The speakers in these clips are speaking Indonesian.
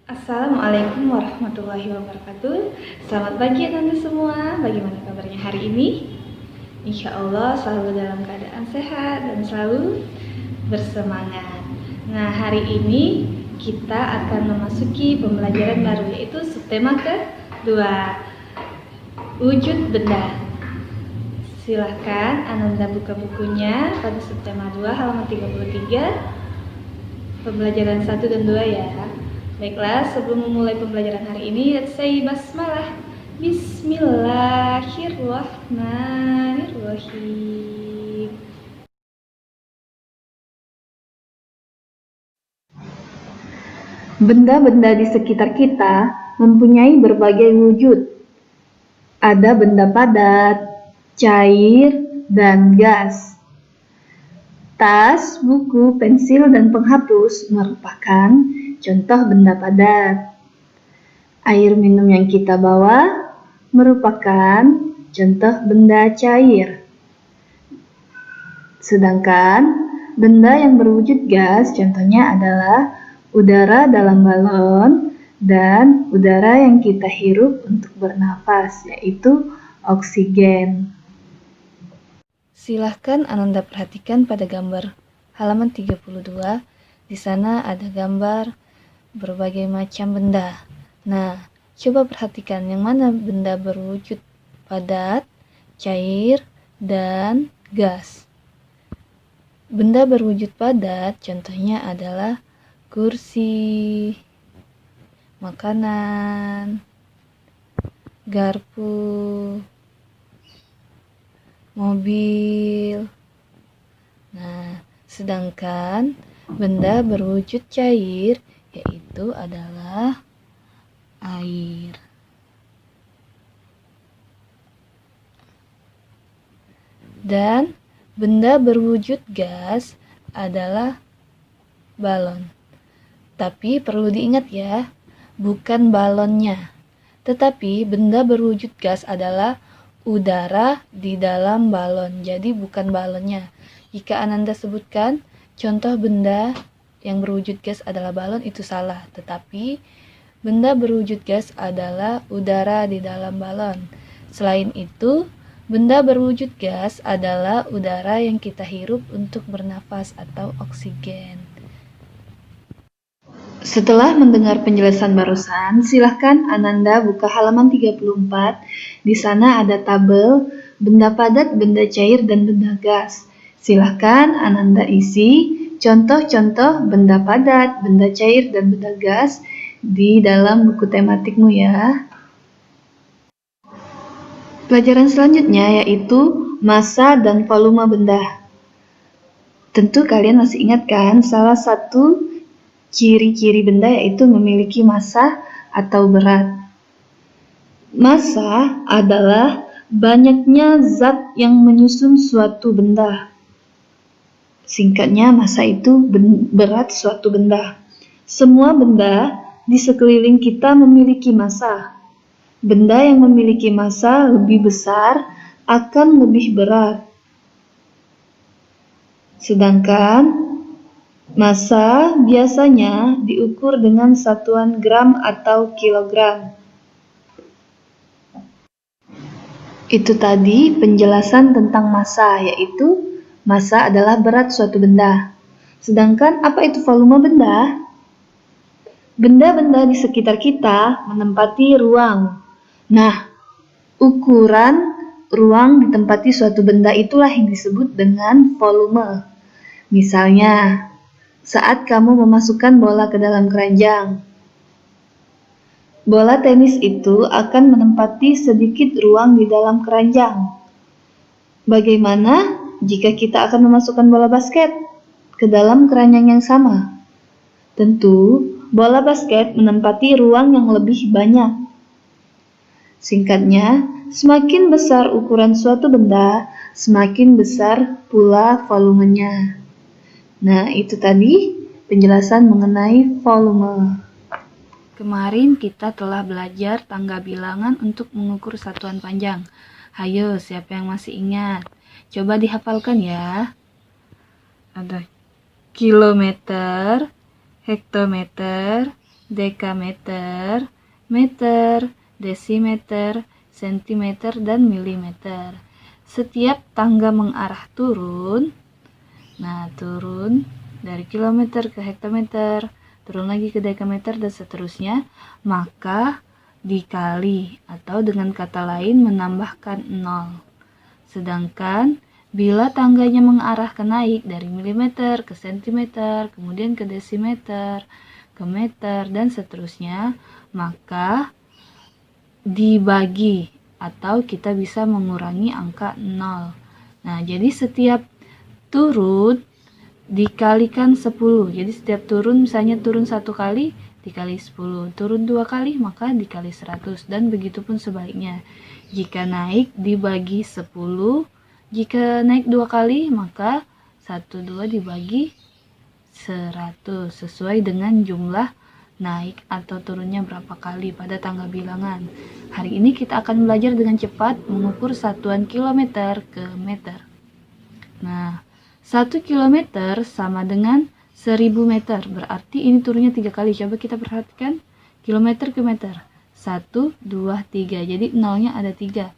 Assalamualaikum warahmatullahi wabarakatuh. Selamat pagi teman-teman semua. Bagaimana kabarnya hari ini? Insya Allah selalu dalam keadaan sehat dan selalu bersemangat. Nah, hari ini kita akan memasuki pembelajaran baru, yaitu subtema kedua, wujud benda. Silahkan Ananda buka bukunya pada subtema 2 halaman 33, pembelajaran 1 dan 2 ya. Baiklah, sebelum memulai pembelajaran hari ini, let's say basmalah. Bismillahirrahmanirrahim. Benda-benda di sekitar kita mempunyai berbagai wujud. Ada benda padat, cair, dan gas. Tas, buku, pensil, dan penghapus merupakan contoh benda padat. Air minum yang kita bawa merupakan contoh benda cair. Sedangkan benda yang berwujud gas contohnya adalah udara dalam balon dan udara yang kita hirup untuk bernafas, yaitu oksigen. Silahkan Ananda perhatikan pada gambar halaman 32. Di sana ada gambar berbagai macam benda. Nah, coba perhatikan yang mana benda berwujud padat, cair, dan gas. Benda berwujud padat contohnya adalah kursi, makanan, garpu, mobil. Nah, sedangkan benda berwujud cair yaitu adalah air. Dan benda berwujud gas adalah balon. Tapi perlu diingat ya, bukan balonnya. Tetapi benda berwujud gas adalah udara di dalam balon, jadi bukan balonnya. Jika Ananda sebutkan contoh benda yang berwujud gas adalah balon, itu salah. Tetapi benda berwujud gas adalah udara di dalam balon. Selain itu, benda berwujud gas adalah udara yang kita hirup untuk bernafas atau oksigen. Setelah mendengar penjelasan barusan, silahkan Ananda buka halaman 34. Di sana ada tabel benda padat, benda cair, dan benda gas. Silahkan Ananda isi contoh-contoh benda padat, benda cair, dan benda gas di dalam buku tematikmu ya. Pelajaran selanjutnya yaitu massa dan volume benda. Tentu kalian masih ingat kan, salah satu ciri-ciri benda yaitu memiliki massa atau berat. Massa adalah banyaknya zat yang menyusun suatu benda. Singkatnya, massa itu berat suatu benda. Semua benda di sekeliling kita memiliki massa. Benda yang memiliki massa lebih besar akan lebih berat. Sedangkan massa biasanya diukur dengan satuan gram atau kilogram. Itu tadi penjelasan tentang massa, yaitu massa adalah berat suatu benda. Sedangkan apa itu volume benda? Benda-benda di sekitar kita menempati ruang. Nah, ukuran ruang ditempati suatu benda itulah yang disebut dengan volume. Misalnya, saat kamu memasukkan bola ke dalam keranjang, bola tenis itu akan menempati sedikit ruang di dalam keranjang. Bagaimana jika kita akan memasukkan bola basket ke dalam keranjang yang sama? Tentu, bola basket menempati ruang yang lebih banyak. Singkatnya, semakin besar ukuran suatu benda, semakin besar pula volumenya. Nah, itu tadi penjelasan mengenai volume. Kemarin kita telah belajar tangga bilangan untuk mengukur satuan panjang. Hayo, siapa yang masih ingat? Coba dihafalkan ya. Ada kilometer, hektometer, dekameter, meter, desimeter, sentimeter, dan milimeter. Setiap tangga mengarah turun, nah turun dari kilometer ke hektometer, turun lagi ke dekameter, dan seterusnya, maka dikali atau dengan kata lain menambahkan 0. Sedangkan bila tangganya mengarah ke naik dari milimeter ke sentimeter, kemudian ke desimeter, ke meter, dan seterusnya, maka dibagi atau kita bisa mengurangi angka 0. Nah, jadi setiap turun dikalikan 10. Jadi setiap turun, misalnya turun 1 kali dikali 10, turun 2 kali maka dikali 100, dan begitupun sebaliknya. Jika naik dibagi 10, jika naik 2 kali maka 1/2 dibagi 100 sesuai dengan jumlah naik atau turunnya berapa kali pada tangga bilangan. Hari ini kita akan belajar dengan cepat mengukur satuan kilometer ke meter. Nah, 1 kilometer sama dengan 1000 meter. Berarti ini turunnya 3 kali. Coba kita perhatikan. Kilometer ke meter. 1, 2, 3. Jadi nolnya ada 3.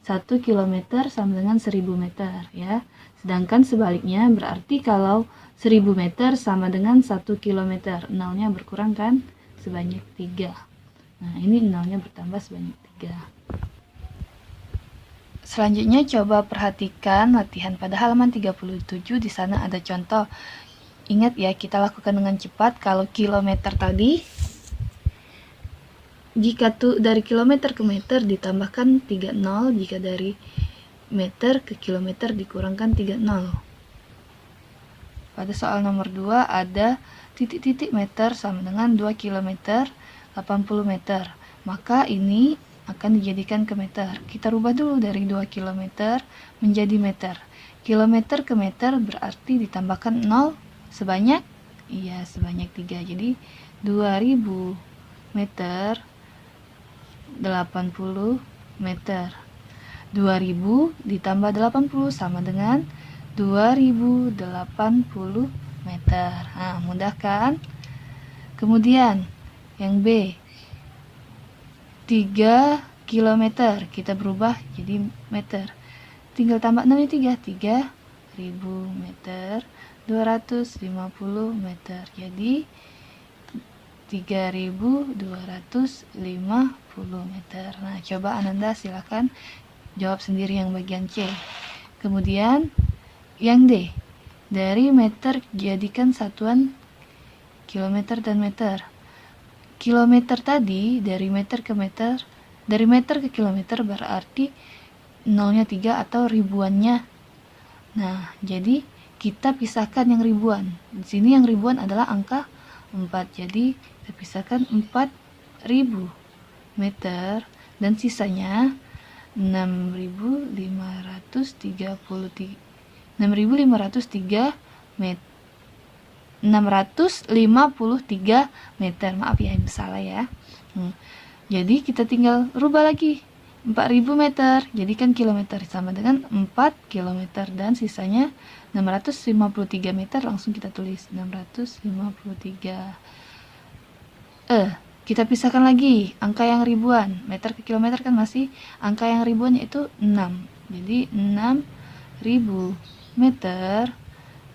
1 kilometer sama dengan 1000 meter. Ya. Sedangkan sebaliknya berarti kalau 1000 meter sama dengan 1 kilometer. Nolnya berkurang kan? Sebanyak 3. Nah, ini nolnya bertambah sebanyak 3. Selanjutnya coba perhatikan latihan pada halaman 37. Di sana ada contoh. Ingat ya, kita lakukan dengan cepat. Kalau kilometer tadi, jika dari kilometer ke meter ditambahkan 3 nol, jika dari meter ke kilometer dikurangkan 3 nol. Pada soal nomor 2 ada titik-titik meter sama dengan 2 kilometer 80 meter. Maka ini akan dijadikan ke meter. Kita rubah dulu dari 2 km menjadi meter. Kilometer ke meter berarti ditambahkan 0 sebanyak? Iya, sebanyak 3. Jadi 2000 meter 80 meter. 2000 ditambah 80 sama dengan 2080 meter. Nah, mudah kan? Kemudian yang B, 3 kilometer, kita berubah jadi meter. Tinggal tambah 6 nya 3. 3000 meter 250 meter. Jadi 3250 meter. Nah, coba Ananda silakan jawab sendiri yang bagian C. Kemudian yang D, dari meter jadikan satuan kilometer dan meter. Kilometer tadi dari meter ke meter, dari meter ke kilometer berarti nolnya 3 atau ribuannya. Nah, jadi kita pisahkan yang ribuan. Di sini yang ribuan adalah angka 4. Jadi kita pisahkan 4000 meter dan sisanya 6503 meter. 653 meter. Maaf ya, salah ya. Jadi kita tinggal rubah lagi. 4000 meter, jadikan kilometer sama dengan 4 kilometer dan sisanya 653 meter, langsung kita tulis 653. Kita pisahkan lagi angka yang ribuan. Meter ke kilometer kan masih angka yang ribuan yaitu 6. Jadi 6000 meter,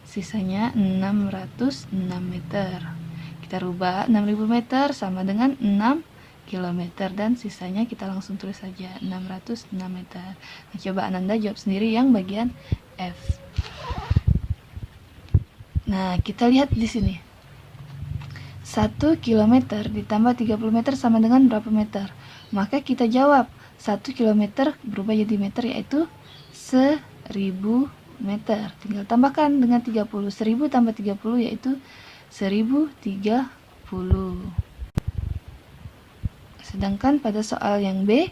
sisanya 606 meter. Kita rubah 6000 meter sama dengan 6 kilometer dan sisanya kita langsung tulis saja 606 meter. Nah, coba Ananda jawab sendiri yang bagian F. Nah, kita lihat di sini. 1 kilometer ditambah 30 meter sama dengan berapa meter? Maka kita jawab 1 kilometer berubah jadi meter, yaitu 1000 meter. Tinggal tambahkan dengan 30. 1000 tambah 30 yaitu 1030. Sedangkan pada soal yang B,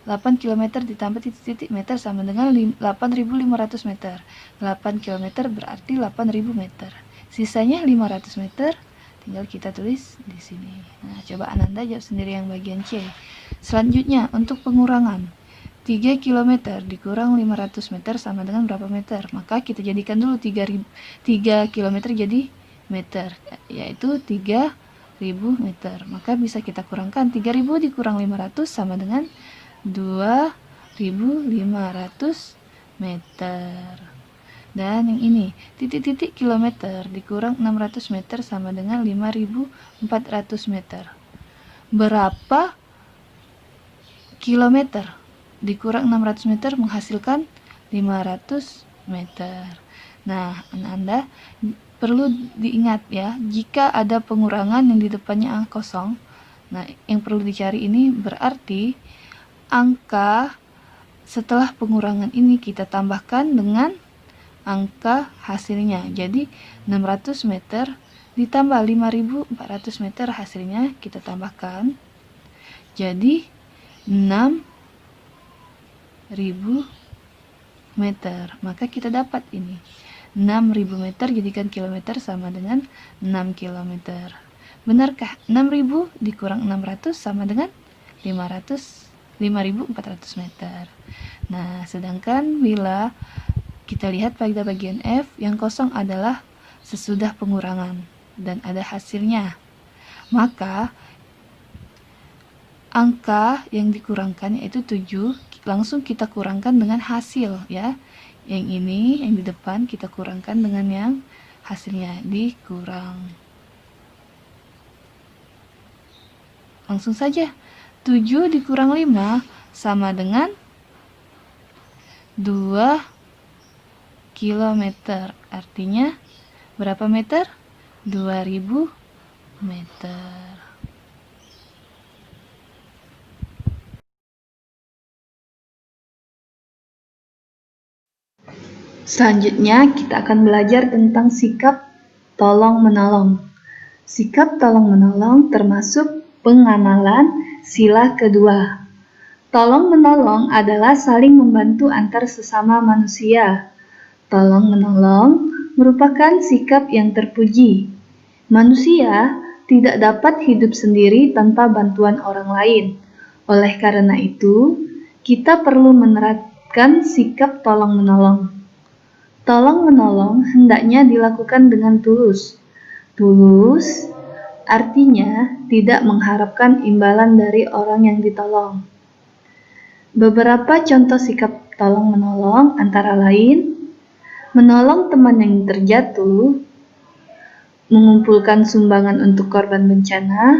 8 km ditambah titik-titik meter sama dengan 8500 meter. 8 km berarti 8000 meter. Sisanya 500 meter, tinggal kita tulis di sini. Nah, coba Ananda jawab sendiri yang bagian C. Selanjutnya, untuk pengurangan. 3 km dikurang 500 meter sama dengan berapa meter? Maka kita jadikan dulu 3 km jadi meter, yaitu 3 meter. Maka bisa kita kurangkan 3000 dikurang 500 sama dengan 2500 meter. Dan yang ini, titik-titik kilometer dikurang 600 meter sama dengan 5400 meter. Berapa kilometer dikurang 600 meter menghasilkan 500 meter. Nah, Anda perlu diingat ya, jika ada pengurangan yang di depannya angka kosong, nah yang perlu dicari ini berarti angka setelah pengurangan ini kita tambahkan dengan angka hasilnya. Jadi 600 meter ditambah 5400 meter hasilnya kita tambahkan. Jadi 6000 meter. Maka kita dapat ini. 6000 meter jadikan kilometer sama dengan 6 kilometer. Benarkah 6000 dikurang 600 sama dengan 5400 meter? Nah, sedangkan bila kita lihat pada bagian F, yang kosong adalah sesudah pengurangan dan ada hasilnya. Maka angka yang dikurangkan yaitu 7, langsung kita kurangkan dengan hasil ya. Yang ini yang di depan kita kurangkan dengan yang hasilnya dikurang. Langsung saja, 7 dikurang 5 sama dengan 2 kilometer. Artinya berapa meter? 2000 meter. Selanjutnya kita akan belajar tentang sikap tolong-menolong. Sikap tolong-menolong termasuk pengamalan sila kedua. Tolong-menolong adalah saling membantu antar sesama manusia. Tolong-menolong merupakan sikap yang terpuji. Manusia tidak dapat hidup sendiri tanpa bantuan orang lain. Oleh karena itu, kita perlu menerapkan sikap tolong-menolong. Tolong-menolong hendaknya dilakukan dengan tulus. Tulus artinya tidak mengharapkan imbalan dari orang yang ditolong. Beberapa contoh sikap tolong-menolong antara lain menolong teman yang terjatuh, mengumpulkan sumbangan untuk korban bencana,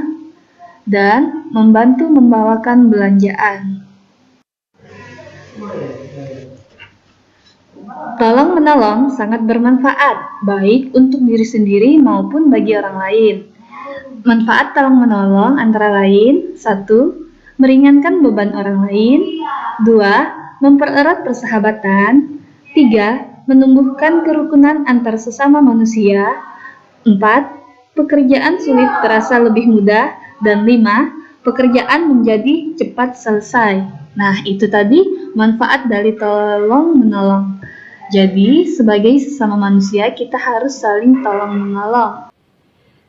dan membantu membawakan belanjaan. Tolong-menolong sangat bermanfaat, baik untuk diri sendiri maupun bagi orang lain. Manfaat tolong-menolong antara lain: 1. Meringankan beban orang lain. 2. Mempererat persahabatan. 3. Menumbuhkan kerukunan antar sesama manusia. 4. Pekerjaan sulit terasa lebih mudah. Dan 5. Pekerjaan menjadi cepat selesai. Nah, itu tadi manfaat dari tolong-menolong. Jadi, sebagai sesama manusia, kita harus saling tolong-menolong.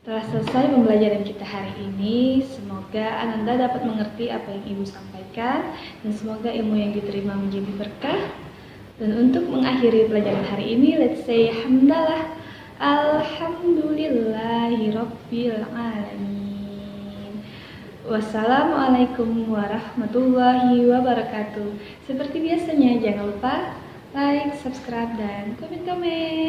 Telah selesai pembelajaran kita hari ini. Semoga Ananda dapat mengerti apa yang Ibu sampaikan, dan semoga ilmu yang diterima menjadi berkah. Dan untuk mengakhiri pelajaran hari ini, let's say hamdalah, alhamdulillahirabbil alamin. Wassalamualaikum warahmatullahi wabarakatuh. Seperti biasanya, jangan lupa like, subscribe, dan komen-komen.